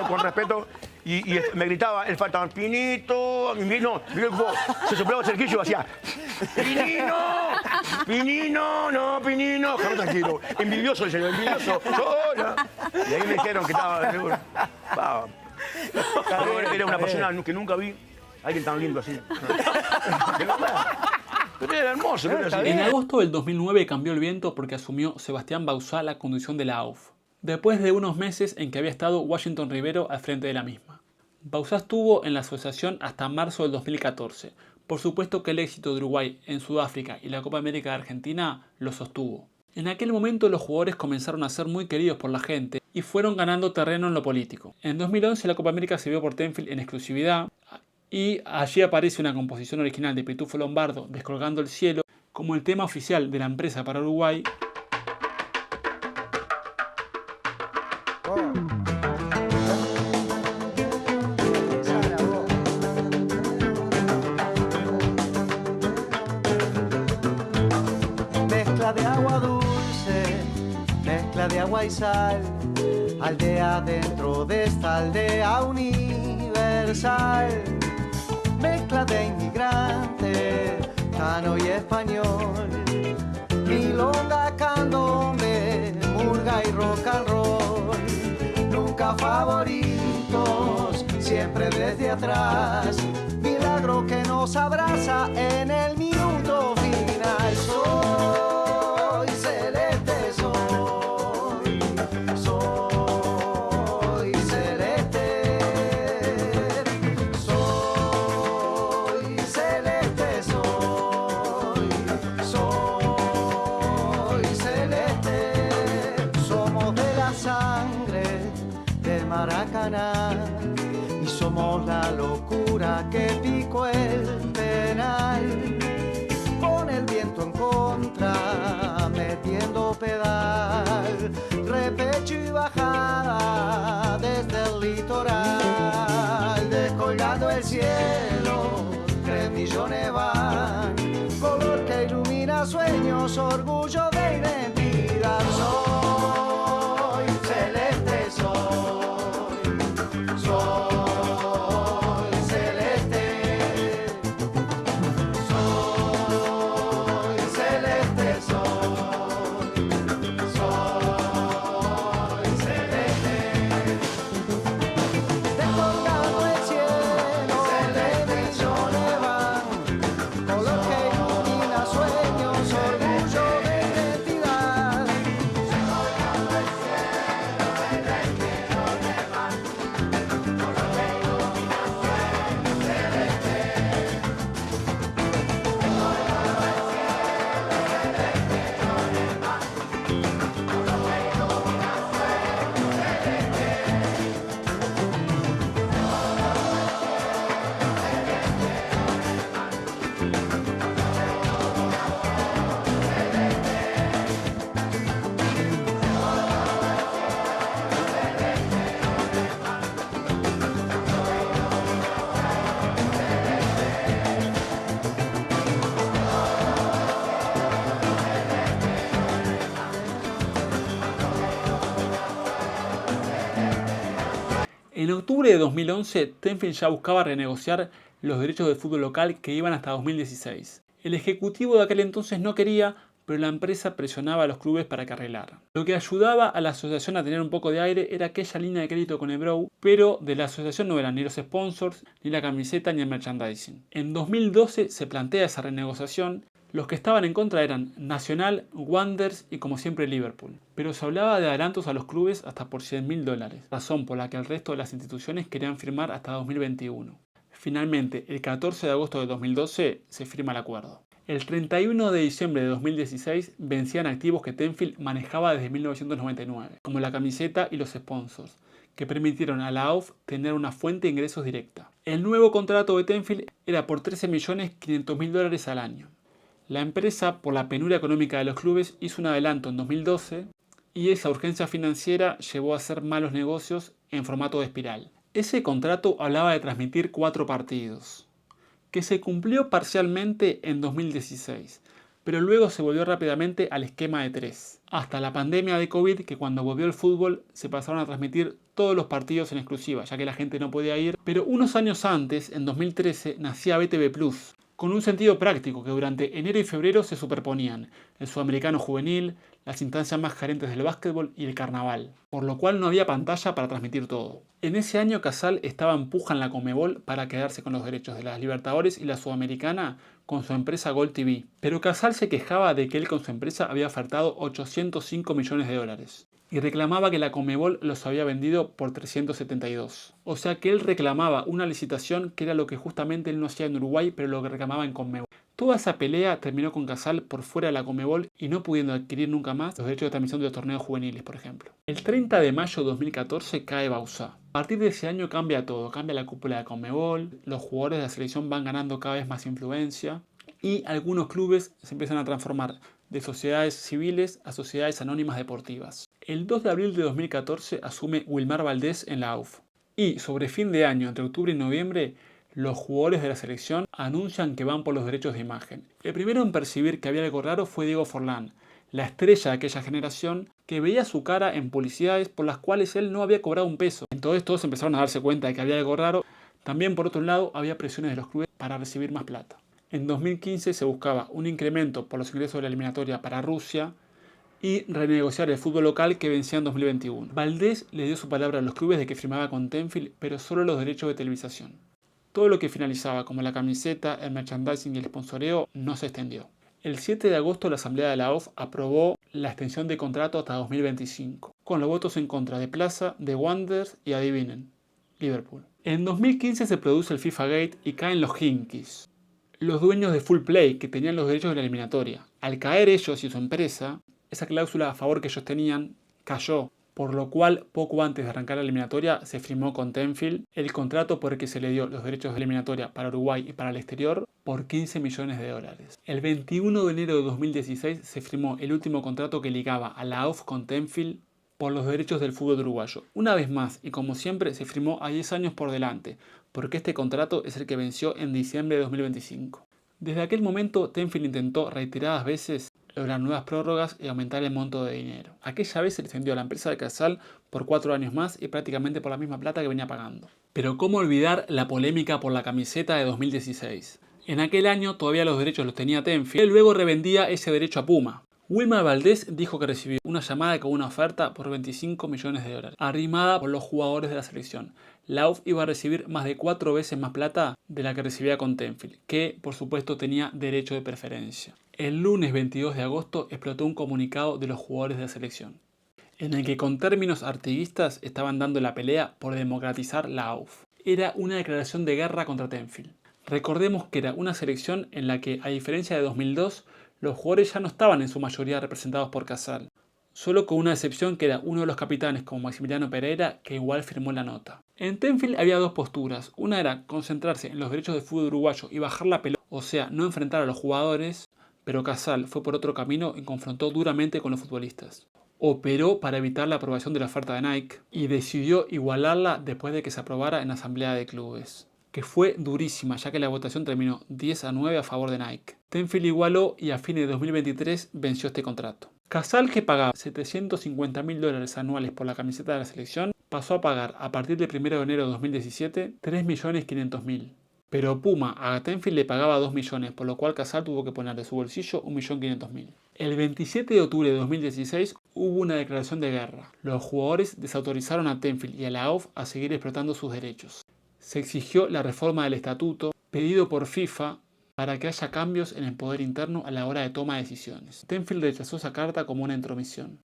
Speaker 14: con respeto. Y me gritaba, él faltaba Pinito, no, se soplaba el cerquillo y hacía Pinino, déjame tranquilo, envidioso el señor, envidioso, sola. Y ahí me dijeron que estaba seguro. Era una persona que nunca vi, alguien tan lindo así. Pero era hermoso.
Speaker 1: En agosto del 2009 cambió el viento porque asumió Sebastián Bauzá la conducción de la AUF, después de unos meses en que había estado Washington Rivero al frente de la misma. Bauzá estuvo en la asociación hasta marzo del 2014. Por supuesto que el éxito de Uruguay en Sudáfrica y la Copa América de Argentina lo sostuvo. En aquel momento los jugadores comenzaron a ser muy queridos por la gente y fueron ganando terreno en lo político. En 2011 la Copa América se vio por Tenfield en exclusividad y allí aparece una composición original de Pitufo Lombardo, Descolgando el cielo, como el tema oficial de la empresa para Uruguay.
Speaker 15: agua y sal, aldea dentro de esta aldea universal, mezcla de inmigrante, cano y español, milonga, candombe, murga y rock and roll, nunca favoritos, siempre desde atrás, milagro que nos abraza en el minuto final. Soy celeste, soy celeste, soy celeste, soy celeste. Somos de la sangre del Maracaná y somos la locura que picó el penal, con el viento en contra, metiendo pedal, repecho y bajada desde el litoral, descolgando el cielo, 3 millones van, color que ilumina sueños, orgullo de identidad. Soy celeste, soy celeste, soy celeste, soy celeste, descolgando el cielo, 3 millones van, color que ilumina sueños, orgullo de identidad. Descolgando el cielo, 3 millones van, color que ilumina sueños, celeste.
Speaker 1: En octubre de 2011, Tenfield ya buscaba renegociar los derechos del fútbol local que iban hasta 2016. El ejecutivo de aquel entonces no quería, pero la empresa presionaba a los clubes para que arreglaran. Lo que ayudaba a la asociación a tener un poco de aire era aquella línea de crédito con Ebro, pero de la asociación no eran ni los sponsors, ni la camiseta, ni el merchandising. En 2012 se plantea esa renegociación. Los que estaban en contra eran Nacional, Wanderers y como siempre Liverpool. Pero se hablaba de adelantos a los clubes hasta por $100.000, razón por la que el resto de las instituciones querían firmar hasta 2021. Finalmente, el 14 de agosto de 2012 se firma el acuerdo. El 31 de diciembre de 2016 vencían activos que Tenfield manejaba desde 1999, como la camiseta y los sponsors, que permitieron a la AUF tener una fuente de ingresos directa. El nuevo contrato de Tenfield era por $13.500.000 al año. La empresa, por la penuria económica de los clubes, hizo un adelanto en 2012 y esa urgencia financiera llevó a hacer malos negocios en formato de espiral. Ese contrato hablaba de transmitir 4 partidos, que se cumplió parcialmente en 2016, pero luego se volvió rápidamente al esquema de 3. Hasta la pandemia de COVID, que cuando volvió el fútbol se pasaron a transmitir todos los partidos en exclusiva, ya que la gente no podía ir. Pero unos años antes, en 2013, nacía BTV Plus, con un sentido práctico que durante enero y febrero se superponían el Sudamericano Juvenil, las instancias más carentes del básquetbol y el carnaval, por lo cual no había pantalla para transmitir todo. En ese año Casal estaba en puja en la Conmebol para quedarse con los derechos de las Libertadores y la Sudamericana con su empresa Gol TV, pero Casal se quejaba de que él con su empresa había ofertado $805 millones y reclamaba que la Conmebol los había vendido por 372. O sea que él reclamaba una licitación que era lo que justamente él no hacía en Uruguay, pero lo que reclamaba en Conmebol. Toda esa pelea terminó con Casal por fuera de la Conmebol y no pudiendo adquirir nunca más los derechos de transmisión de los torneos juveniles, por ejemplo. El 30 de mayo de 2014 cae Bauzá. A partir de ese año cambia todo, cambia la cúpula de Conmebol, los jugadores de la selección van ganando cada vez más influencia y algunos clubes se empiezan a transformar de sociedades civiles a sociedades anónimas deportivas. El 2 de abril de 2014 asume Wilmar Valdés en la AUF. Y sobre fin de año, entre octubre y noviembre, los jugadores de la selección anuncian que van por los derechos de imagen. El primero en percibir que había algo raro fue Diego Forlán, la estrella de aquella generación, que veía su cara en publicidades por las cuales él no había cobrado un peso. Entonces todos empezaron a darse cuenta de que había algo raro. También por otro lado había presiones de los clubes para recibir más plata. En 2015 se buscaba un incremento por los ingresos de la eliminatoria para Rusia y renegociar el fútbol local que vencía en 2021. Valdés le dio su palabra a los clubes de que firmaba con Tenfield, pero solo los derechos de televisación. Todo lo que finalizaba, como la camiseta, el merchandising y el sponsoreo, no se extendió. El 7 de agosto la asamblea de la AUF aprobó la extensión de contrato hasta 2025, con los votos en contra de Plaza, de Wanderers y, adivinen, Liverpool. En 2015 se produce el FIFA Gate y caen los Hinkies, los dueños de Full Play que tenían los derechos de la eliminatoria. Al caer ellos y su empresa, esa cláusula a favor que ellos tenían cayó, por lo cual poco antes de arrancar la eliminatoria se firmó con Tenfield el contrato por el que se le dio los derechos de eliminatoria para Uruguay y para el exterior por 15 millones de dólares. El 21 de enero de 2016 se firmó el último contrato que ligaba a la AUF con Tenfield por los derechos del fútbol uruguayo. Una vez más, y como siempre, se firmó a 10 años por delante, porque este contrato es el que venció en diciembre de 2025. Desde aquel momento, Tenfield intentó reiteradas veces lograr nuevas prórrogas y aumentar el monto de dinero. Aquella vez se le extendió a la empresa de Casal por 4 años más y prácticamente por la misma plata que venía pagando. Pero ¿cómo olvidar la polémica por la camiseta de 2016? En aquel año todavía los derechos los tenía Tenfield y luego revendía ese derecho a Puma. Wilmar Valdés dijo que recibió una llamada con una oferta por 25 millones de dólares, arrimada por los jugadores de la selección. La AUF iba a recibir más de 4 veces más plata de la que recibía con Tenfield, que por supuesto tenía derecho de preferencia. El lunes 22 de agosto explotó un comunicado de los jugadores de la selección, en el que con términos artiguistas estaban dando la pelea por democratizar la AUF. Era una declaración de guerra contra Tenfield. Recordemos que era una selección en la que, a diferencia de 2002, los jugadores ya no estaban en su mayoría representados por Casal, solo con una excepción que era uno de los capitanes como Maximiliano Pereira, que igual firmó la nota. En Tenfield había dos posturas. Una era concentrarse en los derechos del fútbol uruguayo y bajar la pelota, o sea, no enfrentar a los jugadores, pero Casal fue por otro camino y confrontó duramente con los futbolistas. Operó para evitar la aprobación de la oferta de Nike y decidió igualarla después de que se aprobara en la asamblea de clubes, que fue durísima ya que la votación terminó 10-9 a favor de Nike. Tenfield igualó y a fines de 2023 venció este contrato. Casal, que pagaba $750.000 anuales por la camiseta de la selección, pasó a pagar a partir del 1 de enero de 2017 $3.500.000. Pero Puma a Tenfield le pagaba 2 millones, por lo cual Casal tuvo que poner de su bolsillo 1.500.000. El 27 de octubre de 2016 hubo una declaración de guerra. Los jugadores desautorizaron a Tenfield y a la AUF a seguir explotando sus derechos. Se exigió la reforma del estatuto, pedido por FIFA, para que haya cambios en el poder interno a la hora de toma de decisiones. Tenfield rechazó esa carta como una intromisión.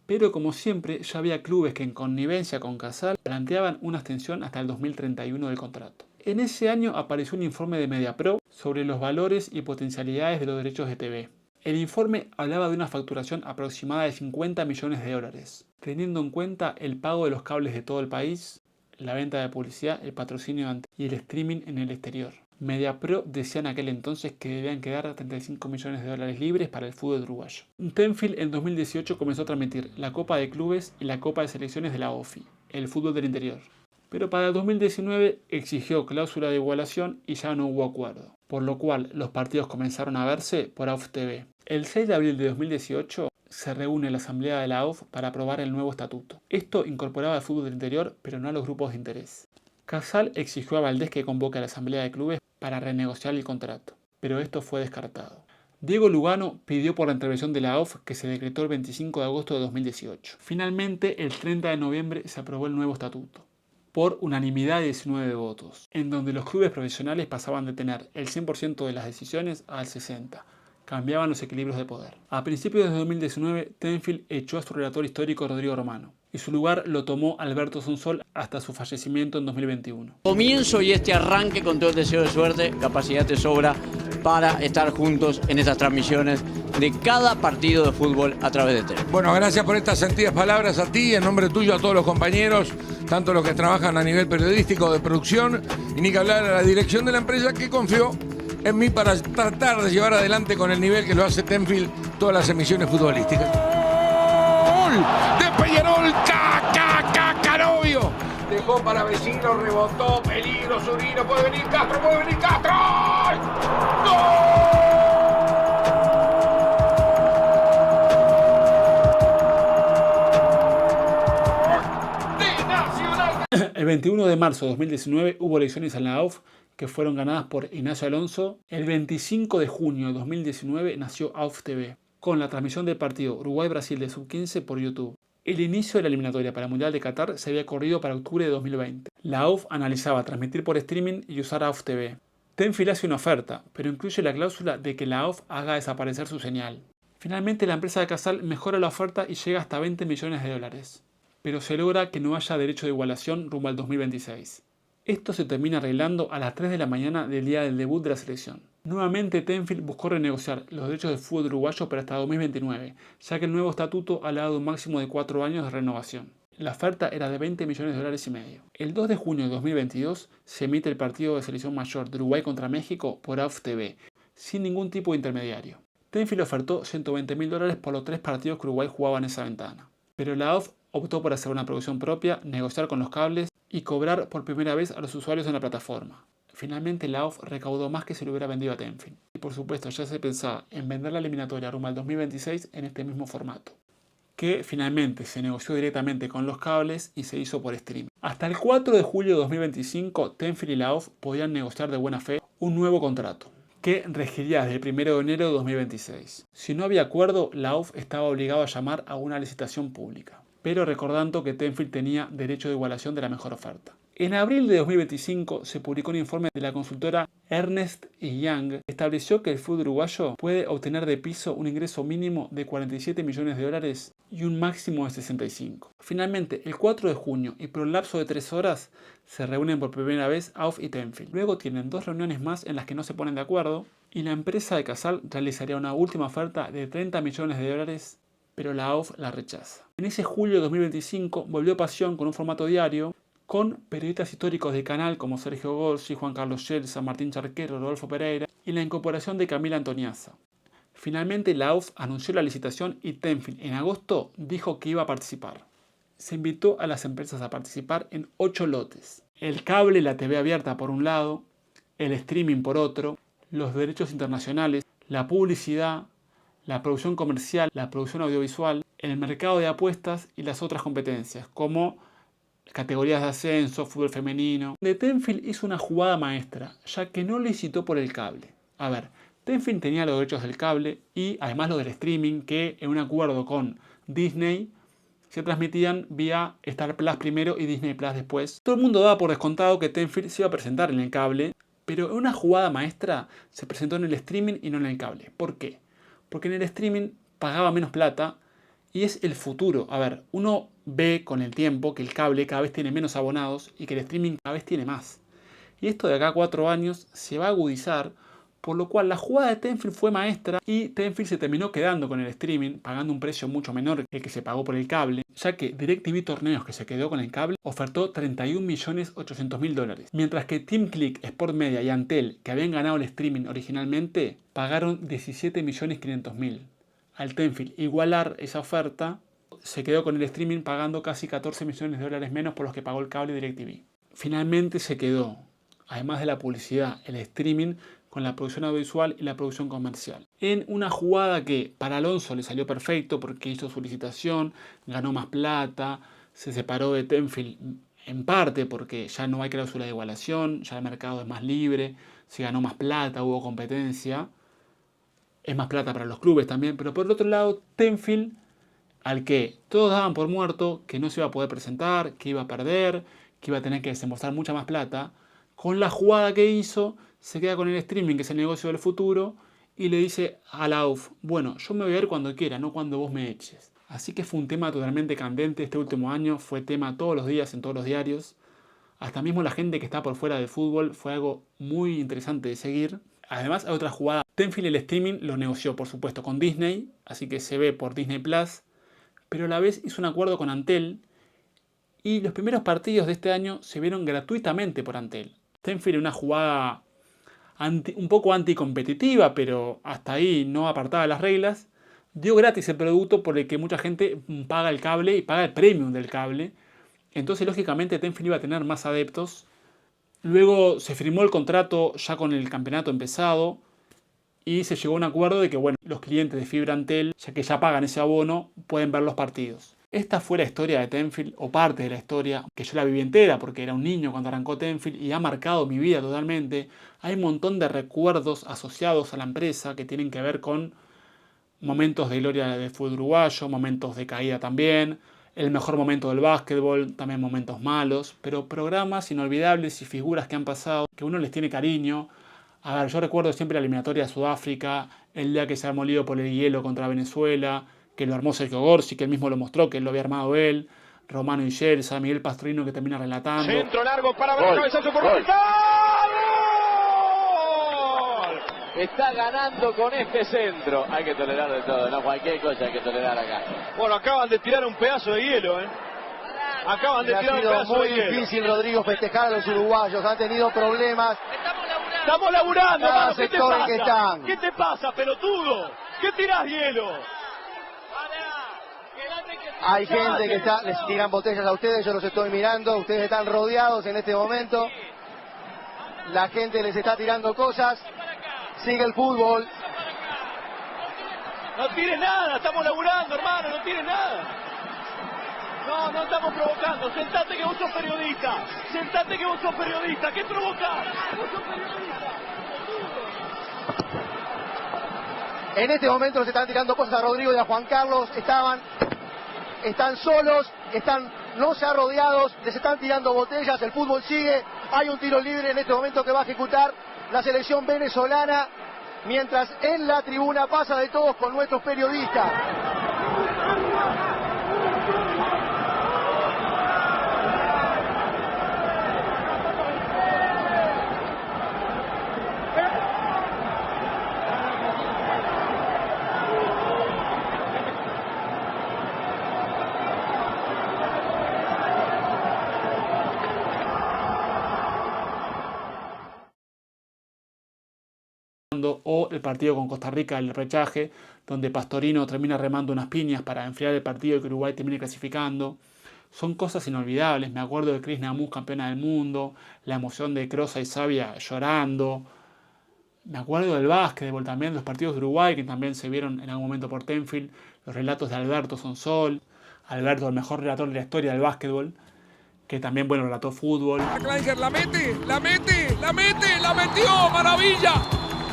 Speaker 1: Pero como siempre, ya había clubes que en connivencia con Casal planteaban una extensión hasta el 2031 del contrato. En ese año apareció un informe de MediaPro sobre los valores y potencialidades de los derechos de TV. El informe hablaba de una facturación aproximada de $50 millones, teniendo en cuenta el pago de los cables de todo el país, la venta de publicidad, el patrocinio y el streaming en el exterior. MediaPro decía en aquel entonces que debían quedar $35 millones libres para el fútbol uruguayo. Tenfield en 2018 comenzó a transmitir la Copa de Clubes y la Copa de Selecciones de la OFI, el fútbol del interior. Pero para el 2019 exigió cláusula de igualación y ya no hubo acuerdo, por lo cual los partidos comenzaron a verse por AUF TV. El 6 de abril de 2018 se reúne la asamblea de la AUF para aprobar el nuevo estatuto. Esto incorporaba el fútbol del interior, pero no a los grupos de interés. Casal exigió a Valdés que convoque a la asamblea de clubes para renegociar el contrato, pero esto fue descartado. Diego Lugano pidió por la intervención de la AUF que se decretó el 25 de agosto de 2018. Finalmente, el 30 de noviembre se aprobó el nuevo estatuto, por unanimidad de 19 votos, en donde los clubes profesionales pasaban de tener el 100% de las decisiones al 60%. Cambiaban los equilibrios de poder. A principios de 2019, Tenfield echó a su relator histórico Rodrigo Romano, y su lugar lo tomó Alberto Sonsol hasta su fallecimiento en 2021.
Speaker 16: Comienzo y este arranque con todo el deseo de suerte, capacidad de sobra para estar juntos en estas transmisiones de cada partido de fútbol a través de TV.
Speaker 6: Bueno, gracias por estas sentidas palabras a ti, en nombre tuyo a todos los compañeros, tanto los que trabajan a nivel periodístico, de producción, y ni que hablar a la dirección de la empresa que confió en mí para tratar de llevar adelante con el nivel que lo hace Tenfield todas las emisiones futbolísticas. ¡Gol de Peñarol! ¡Canovio! Dejó para Vecino, rebotó, peligro, Zurino, puede venir Castro, ¡gol!
Speaker 1: El 21 de marzo de 2019 hubo elecciones en la AUF que fueron ganadas por Ignacio Alonso. El 25 de junio de 2019 nació AUF TV, con la transmisión del partido Uruguay-Brasil de Sub-15 por YouTube. El inicio de la eliminatoria para el Mundial de Qatar se había corrido para octubre de 2020. La AUF analizaba transmitir por streaming y usar AUF TV. Tenfield hace una oferta, pero incluye la cláusula de que la AUF haga desaparecer su señal. Finalmente la empresa de Casal mejora la oferta y llega hasta 20 millones de dólares. Pero se logra que no haya derecho de igualación rumbo al 2026. Esto se termina arreglando a las 3 de la mañana del día del debut de la selección. Nuevamente Tenfield buscó renegociar los derechos del fútbol uruguayo para hasta 2029, ya que el nuevo estatuto ha dado un máximo de 4 años de renovación. La oferta era de 20 millones de dólares y medio. El 2 de junio de 2022 se emite el partido de selección mayor de Uruguay contra México por AUF TV, sin ningún tipo de intermediario. Tenfield ofertó 120.000 dólares por los 3 partidos que Uruguay jugaba en esa ventana. Pero la AUF optó por hacer una producción propia, negociar con los cables y cobrar por primera vez a los usuarios en la plataforma. Finalmente la AUF recaudó más que si lo hubiera vendido a Tenfield. Y por supuesto ya se pensaba en vender la eliminatoria rumbo al 2026 en este mismo formato, que finalmente se negoció directamente con los cables y se hizo por streaming. Hasta el 4 de julio de 2025, Tenfield y la AUF podían negociar de buena fe un nuevo contrato, que regiría desde el 1 de enero de 2026. Si no había acuerdo, la AUF estaba obligado a llamar a una licitación pública, pero recordando que Tenfield tenía derecho de igualación de la mejor oferta. En abril de 2025 se publicó un informe de la consultora Ernst Young que estableció que el fútbol uruguayo puede obtener de piso un ingreso mínimo de 47 millones de dólares y un máximo de 65. Finalmente, el 4 de junio y por un lapso de 3 horas se reúnen por primera vez AUF y Tenfield. Luego tienen 2 reuniones más en las que no se ponen de acuerdo y la empresa de Casal realizaría una última oferta de 30 millones de dólares, pero la AUF la rechaza. En ese julio de 2025 volvió Pasión con un formato diario con periodistas históricos del canal como Sergio Gorsi, Juan Carlos Yelsa, Martín Charquero, Rodolfo Pereira y la incorporación de Camila Antoniazza. Finalmente la AUF anunció la licitación y Tenfield en agosto dijo que iba a participar. Se invitó a las empresas a participar en 8 lotes. El cable, la TV abierta por un lado, el streaming por otro, los derechos internacionales, la publicidad, la producción comercial, la producción audiovisual, el mercado de apuestas y las otras competencias, como categorías de ascenso, fútbol femenino. De Tenfield hizo una jugada maestra, ya que no licitó por el cable. A ver, Tenfield tenía los derechos del cable y además los del streaming, que en un acuerdo con Disney se transmitían vía Star Plus primero y Disney Plus después. Todo el mundo daba por descontado que Tenfield se iba a presentar en el cable, pero en una jugada maestra se presentó en el streaming y no en el cable. ¿Por qué? Porque en el streaming pagaba menos plata y es el futuro. A ver, uno ve con el tiempo que el cable cada vez tiene menos abonados y que el streaming cada vez tiene más. Y esto de acá a 4 años se va a agudizar, por lo cual la jugada de Tenfield fue maestra y Tenfield se terminó quedando con el streaming, pagando un precio mucho menor que el que se pagó por el cable, ya que DirecTV Torneos, que se quedó con el cable, ofertó 31.800.000 dólares, mientras que TeamClick, Sport Media y Antel, que habían ganado el streaming originalmente, pagaron 17.500.000. Al Tenfield igualar esa oferta, se quedó con el streaming pagando casi 14 millones de dólares menos por los que pagó el cable DirecTV. Finalmente se quedó, además de la publicidad, el streaming con la producción audiovisual y la producción comercial. En una jugada que para Alonso le salió perfecto porque hizo su licitación, ganó más plata, se separó de Tenfield en parte porque ya no hay cláusula de igualación, ya el mercado es más libre, se ganó más plata, hubo competencia, es más plata para los clubes también, pero por el otro lado Tenfield, al que todos daban por muerto, que no se iba a poder presentar, que iba a perder, que iba a tener que desembolsar mucha más plata, con la jugada que hizo, se queda con el streaming, que es el negocio del futuro, y le dice a la AUF, bueno, yo me voy a ver cuando quiera, no cuando vos me eches. Así que fue un tema totalmente candente este último año, fue tema todos los días en todos los diarios. Hasta mismo la gente que está por fuera del fútbol fue algo muy interesante de seguir. Además hay otra jugada. Tenfield el streaming lo negoció por supuesto con Disney, así que se ve por Disney Plus, pero a la vez hizo un acuerdo con Antel y los primeros partidos de este año se vieron gratuitamente por Antel. Tenfield en una jugada un poco anticompetitiva, pero hasta ahí no apartaba las reglas, dio gratis el producto por el que mucha gente paga el cable y paga el premium del cable. Entonces lógicamente Tenfield iba a tener más adeptos. Luego se firmó el contrato ya con el campeonato empezado y se llegó a un acuerdo de que bueno, los clientes de fibra Antel, ya que ya pagan ese abono, pueden ver los partidos. Esta fue la historia de Tenfield, o parte de la historia, que yo la viví entera porque era un niño cuando arrancó Tenfield y ha marcado mi vida totalmente. Hay un montón de recuerdos asociados a la empresa que tienen que ver con momentos de gloria del fútbol uruguayo, momentos de caída también, el mejor momento del básquetbol, también momentos malos, pero programas inolvidables y figuras que han pasado, que uno les tiene cariño. A ver, yo recuerdo siempre la eliminatoria de Sudáfrica, el día que se armó lío por el hielo contra Venezuela, que lo armó Sergio Gorsi, que él mismo lo mostró, que él lo había armado él, Romano Ingelsa, Miguel Pastorino que termina relatando.
Speaker 17: Centro largo para ver, cabezazo por Roberto. Está ganando con este centro. Hay que tolerar de todo, no cualquier cosa hay que tolerar acá.
Speaker 18: Bueno, acaban de tirar un pedazo de hielo, Acaban de tirar un pedazo de hielo.
Speaker 3: Es muy difícil, Rodrigo, festejar a los uruguayos. Han tenido problemas.
Speaker 18: Estamos laburando, hermano. ¿Qué te pasa?
Speaker 3: Que están.
Speaker 18: ¿Qué te pasa, pelotudo? ¿Qué tirás hielo?
Speaker 3: Hay gente que está, les tiran botellas a ustedes, yo los estoy mirando, ustedes están rodeados en este momento. La gente les está tirando cosas. Sigue el fútbol.
Speaker 18: No tires nada, estamos laburando, hermano, no tires nada. No estamos provocando. Sentate que vos sos periodista. Sentate que vos sos periodista. ¿Qué provocás? Vos sos periodista.
Speaker 3: En este momento les están tirando cosas a Rodrigo y a Juan Carlos. Están solos, no se han rodeados, les están tirando botellas, el fútbol sigue. Hay un tiro libre en este momento que va a ejecutar la selección venezolana, mientras en la tribuna pasa de todos con nuestros periodistas.
Speaker 1: O el partido con Costa Rica, el repechaje, donde Pastorino termina remando unas piñas para enfriar el partido y que Uruguay termine clasificando. Son cosas inolvidables. Me acuerdo de Cris Namuz, campeona del mundo, la emoción de Crosa y Sabia llorando. Me acuerdo del básquetbol también, los partidos de Uruguay que también se vieron en algún momento por Tenfield, los relatos de Alberto Sonsol, Alberto, el mejor relator de la historia del básquetbol, que también, bueno, relató fútbol.
Speaker 6: Kleinger la mete, la metió, maravilla.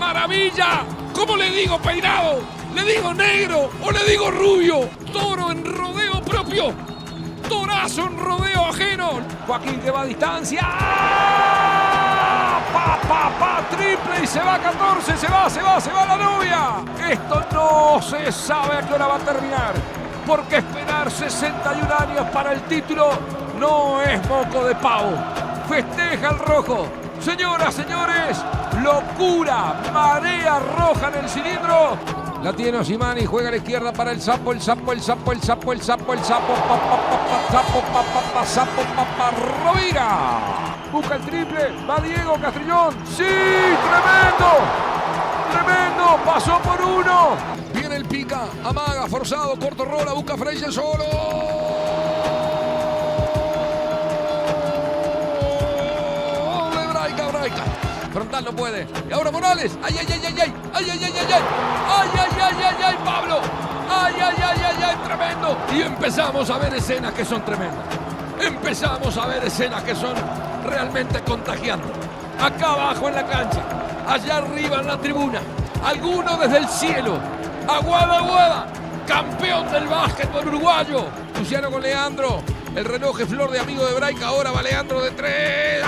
Speaker 6: ¡Maravilla! ¿Cómo le digo peinado? ¿Le digo negro o le digo rubio? Toro en rodeo propio. Torazo en rodeo ajeno. Joaquín que va a distancia. Triple y se va a 14. Se va la novia. Esto no se sabe a qué hora va a terminar. Porque esperar 61 años para el título no es moco de pavo. Festeja el rojo. Señoras, señores, locura, marea roja en el cilindro. La tiene Osimani, juega a la izquierda para el sapo, Rovira. Busca el triple, va Diego Castrillón. ¡Sí! ¡Tremendo! Pasó por uno. Viene el pica, amaga, forzado, corto rola, busca Freire solo. Frontal no puede. Y ahora Morales. ¡Ay! Pablo. ¡Ay! Tremendo. Y empezamos a ver escenas que son tremendas. Empezamos a ver escenas que son realmente contagiantes. Acá abajo en la cancha. Allá arriba en la tribuna. Alguno desde el cielo. Aguada. Campeón del básquetbol uruguayo. Luciano con Leandro. El reloj es flor de amigo de Braica. Ahora va Leandro de 3.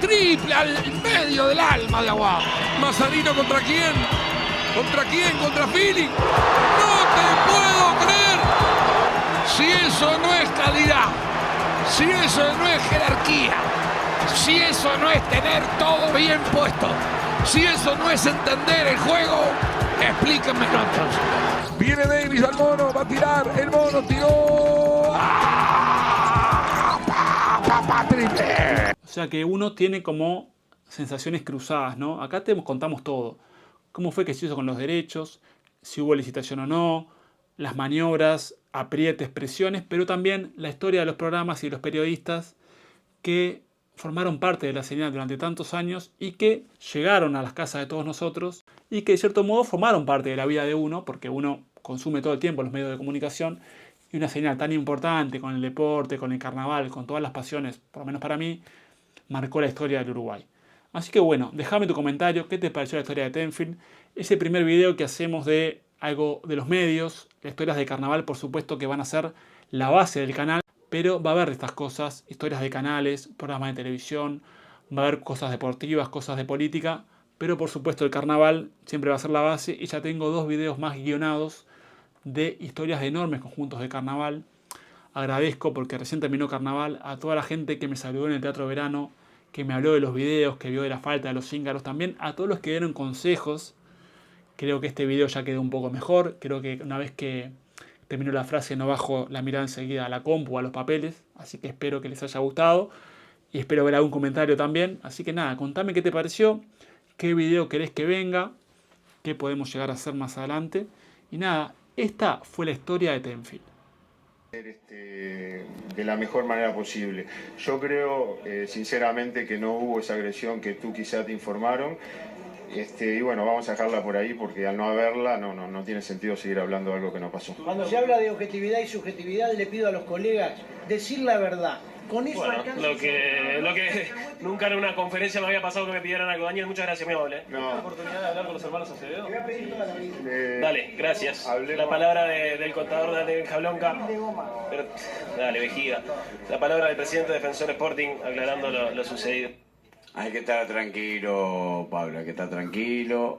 Speaker 6: Triple al medio del alma de Aguado. Mazarino ¿contra quién? ¿Contra Philly? ¡No te puedo creer! Si eso no es calidad, si eso no es jerarquía, si eso no es tener todo bien puesto, si eso no es entender el juego, explíquenmelo entonces. Viene Davis al mono, va a tirar, el mono tiró. Triple.
Speaker 1: O sea que uno tiene como sensaciones cruzadas, ¿no? Acá te contamos todo. Cómo fue que se hizo con los derechos, si hubo licitación o no, las maniobras, aprietes, presiones, pero también la historia de los programas y de los periodistas que formaron parte de la señal durante tantos años y que llegaron a las casas de todos nosotros y que de cierto modo formaron parte de la vida de uno, porque uno consume todo el tiempo los medios de comunicación, y una señal tan importante con el deporte, con el carnaval, con todas las pasiones, por lo menos para mí, marcó la historia del Uruguay. Así que bueno, déjame tu comentario, qué te pareció la historia de Tenfield. Es el primer video que hacemos de algo de los medios. Las historias de carnaval, por supuesto, que van a ser la base del canal, pero va a haber estas cosas, historias de canales, programas de televisión, va a haber cosas deportivas, cosas de política, pero por supuesto el carnaval siempre va a ser la base, y ya tengo 2 videos más guionados de historias de enormes conjuntos de carnaval. Agradezco, porque recién terminó carnaval, a toda la gente que me saludó en el Teatro Verano, que me habló de los videos, que vio de la falta de los cíngaros, también a todos los que dieron consejos. Creo que este video ya quedó un poco mejor. Creo que una vez que terminó la frase no bajo la mirada enseguida a la compu o a los papeles. Así que espero que les haya gustado y espero ver algún comentario también. Así que nada, contame qué te pareció, qué video querés que venga, qué podemos llegar a hacer más adelante. Y nada, esta fue la historia de Tenfield.
Speaker 19: De la mejor manera posible. Yo creo sinceramente que no hubo esa agresión que tú quizá te informaron. Y bueno, vamos a dejarla por ahí, porque al no haberla no tiene sentido seguir hablando de algo que no pasó.
Speaker 20: Cuando se habla de objetividad y subjetividad, le pido a los colegas decir la verdad. Con eso
Speaker 21: bueno,
Speaker 20: alcanza.
Speaker 21: lo que nunca en una conferencia me había pasado que me pidieran algo. Daniel, muchas gracias, muy amable.
Speaker 19: No.
Speaker 21: ¿La oportunidad de hablar con los hermanos Acevedo?
Speaker 20: Te voy a pedir toda la vida.
Speaker 21: Dale, gracias. La palabra del contador de Jablonca. Pero, dale, vejiga. La palabra del presidente de Defensor Sporting aclarando lo sucedido.
Speaker 22: Hay que estar tranquilo, Pablo, hay que estar tranquilo.